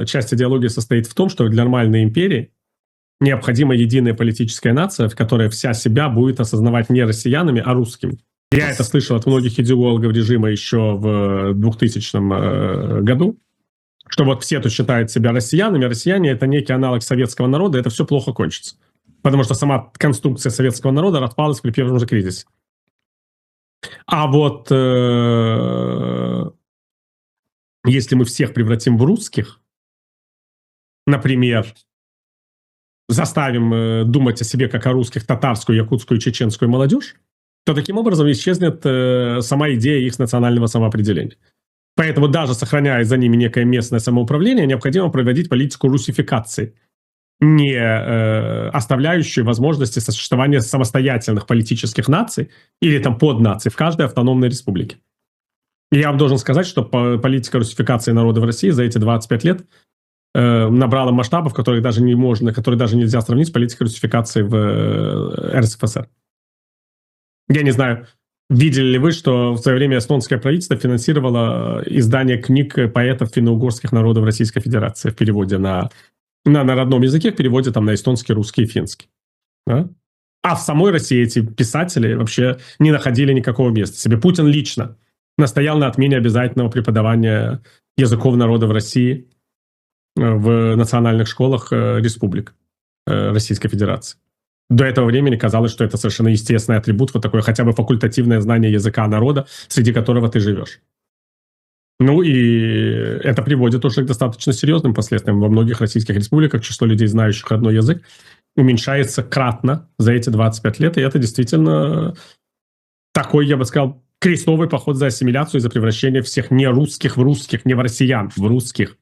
часть идеологии состоит в том, что для нормальной империи необходима единая политическая нация, в которой вся себя будет осознавать не россиянами, а русскими. Я это слышал от многих идеологов режима еще в 2000 году, что вот все тут считают себя россиянами, а россияне — это некий аналог советского народа, и это все плохо кончится. Потому что сама конструкция советского народа распалась при первом же кризисе. А вот если мы всех превратим в русских, например, заставим думать о себе как о русских татарскую, якутскую, чеченскую молодежь, то таким образом исчезнет сама идея их национального самоопределения. Поэтому даже сохраняя за ними некое местное самоуправление, необходимо проводить политику русификации, не оставляющую возможности существования самостоятельных политических наций или там поднаций в каждой автономной республике. И я вам должен сказать, что политика русификации народа в России за эти 25 лет набрала масштабов, которые даже нельзя сравнить с политикой русификации в РСФСР. Я не знаю, видели ли вы, что в свое время эстонское правительство финансировало издание книг поэтов финно-угорских народов Российской Федерации в переводе на родном языке, в переводе там на эстонский, русский и финский. Да? А в самой России эти писатели вообще не находили никакого места себе. Путин лично настоял на отмене обязательного преподавания языков народа в России в национальных школах республик Российской Федерации. До этого времени казалось, что это совершенно естественный атрибут, вот такое хотя бы факультативное знание языка народа, среди которого ты живешь. Ну и это приводит уже к достаточно серьезным последствиям. Во многих российских республиках число людей, знающих родной язык, уменьшается кратно за эти 25 лет, и это действительно такой, я бы сказал, крестовый поход за ассимиляцию и за превращение всех не русских в русских, не в россиян, в русских.